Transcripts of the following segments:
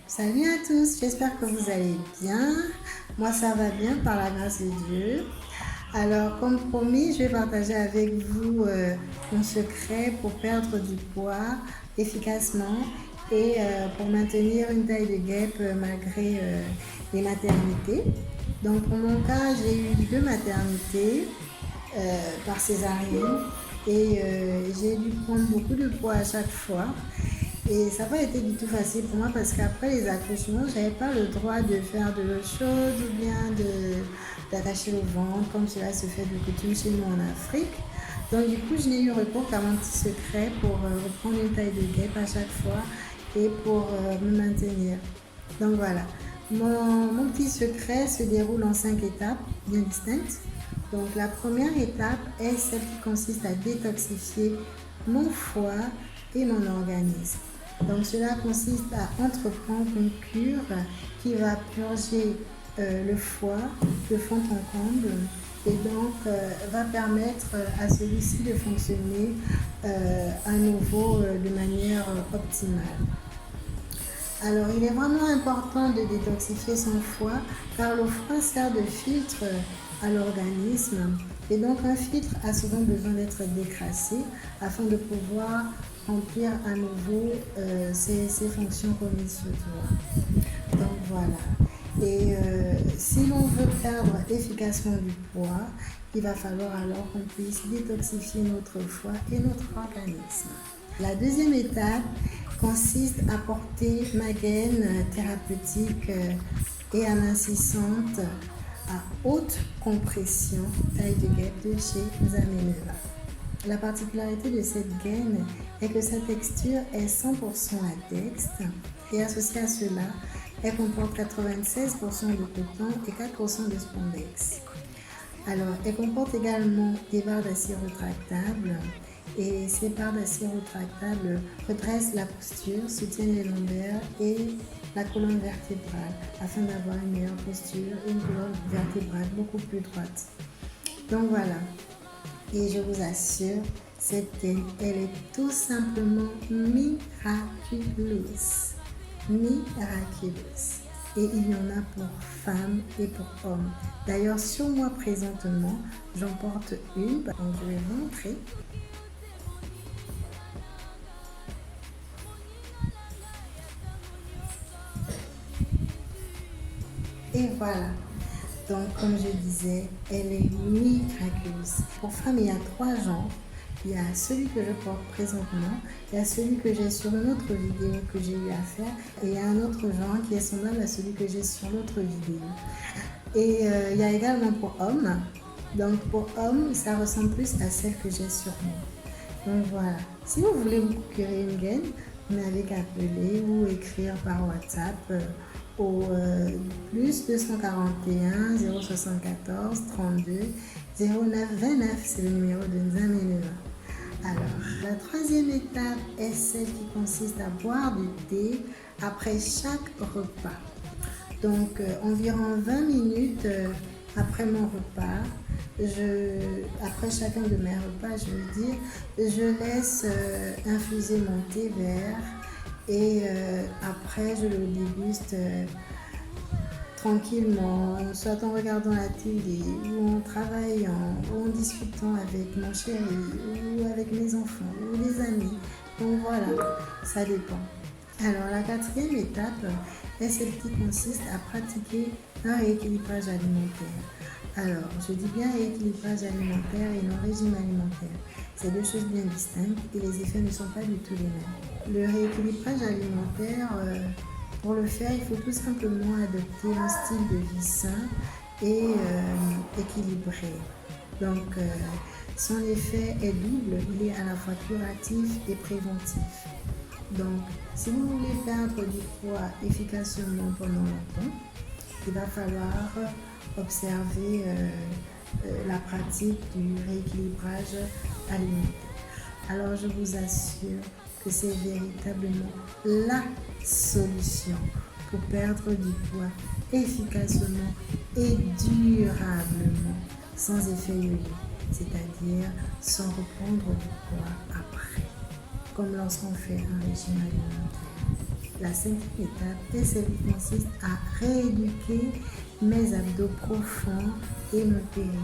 Salut à tous, j'espère que vous allez bien. Moi, ça va bien par la grâce de Dieu. Alors, comme promis, je vais partager avec vous mon secret pour perdre du poids efficacement et pour maintenir une taille de guêpe malgré les maternités. Donc, pour mon cas, j'ai eu 2 maternités par césarienne et j'ai dû prendre beaucoup de poids à chaque fois. Et ça n'a pas été du tout facile pour moi parce qu'après les accouchements, je n'avais pas le droit de faire de l'eau chaude ou bien d'attacher le ventre comme cela se fait de coutume chez nous en Afrique. Donc du coup, je n'ai eu recours qu'à mon petit secret pour reprendre une taille de guêpe à chaque fois et pour me maintenir. Donc voilà, mon petit secret se déroule en 5 étapes bien distinctes. Donc la première étape est celle qui consiste à détoxifier mon foie et mon organisme. Donc cela consiste à entreprendre une cure qui va purger le foie de fond en comble et donc va permettre à celui-ci de fonctionner à nouveau de manière optimale. Alors, il est vraiment important de détoxifier son foie car le foie sert de filtre à l'organisme et donc un filtre a souvent besoin d'être décrassé afin de pouvoir remplir à nouveau ses fonctions comme il se doit. Donc voilà. Et si l'on veut perdre efficacement du poids, il va falloir alors qu'on puisse détoxifier notre foie et notre organisme. La deuxième étape consiste à porter ma gaine thérapeutique et amincissante à haute compression taille de guêpe de chez Zameneva. La particularité de cette gaine est que sa texture est 100% latex et associée à cela, elle comporte 96% de coton et 4% de spandex. Alors, elle comporte également des barres d'acier rétractables et ces barres d'acier rétractables redressent la posture, soutiennent les lombaires et la colonne vertébrale afin d'avoir une meilleure posture et une colonne vertébrale beaucoup plus droite. Donc voilà, et je vous assure, cette gaine, elle est tout simplement miraculeuse. Miraculeuse. Et il y en a pour femmes et pour hommes. D'ailleurs, sur moi présentement, j'en porte une. Donc, je vais vous montrer. Et voilà. Donc, comme je disais, elle est miraculeuse. Pour femmes, il y a 3 genres. Il y a celui que je porte présentement, il y a celui que j'ai sur une autre vidéo que j'ai eu à faire, et il y a un autre genre qui est semblable à celui que j'ai sur l'autre vidéo. Et il y a également pour hommes. Donc pour hommes, ça ressemble plus à celle que j'ai sur moi. Donc voilà. Si vous voulez vous procurer une gaine, vous n'avez qu'à appeler ou écrire par WhatsApp au plus 241 074 32 09 29. C'est le numéro de Nzameneva. Alors, la troisième étape est celle qui consiste à boire du thé après chaque repas. Donc, environ 20 minutes après mon repas, après chacun de mes repas, je veux dire, je laisse infuser mon thé vert et après je le déguste tranquillement, soit en regardant la télé ou en travaillant ou en discutant avec mon chéri ou avec mes enfants ou des amis. Donc voilà, ça dépend. Alors la quatrième étape est celle qui consiste à pratiquer un rééquilibrage alimentaire. Alors, je dis bien rééquilibrage alimentaire et non régime alimentaire. C'est 2 choses bien distinctes et les effets ne sont pas du tout les mêmes. Le rééquilibrage alimentaire, pour le faire, il faut tout simplement adopter un style de vie sain et équilibré. Donc, son effet est double, il est à la fois curatif et préventif. Donc, si vous voulez perdre du poids efficacement pendant longtemps, il va falloir observer la pratique du rééquilibrage alimentaire. Alors, je vous assure que c'est véritablement la solution pour perdre du poids efficacement et durablement, sans effet yo-yo, c'est-à-dire sans reprendre du poids après, comme lorsqu'on fait un régime alimentaire. la 5e étape et celle qui consiste à rééduquer mes abdos profonds et mon périnée.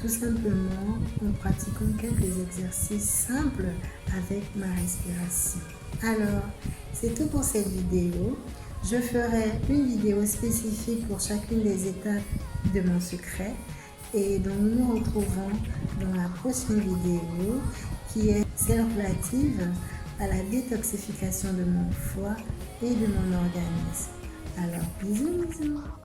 Tout simplement en pratiquant quelques exercices simples avec ma respiration. Alors, c'est tout pour cette vidéo. Je ferai une vidéo spécifique pour chacune des étapes de mon secret. Et donc nous nous retrouvons dans la prochaine vidéo qui est celle relative à la détoxification de mon foie et de mon organisme. Alors bisous bisous.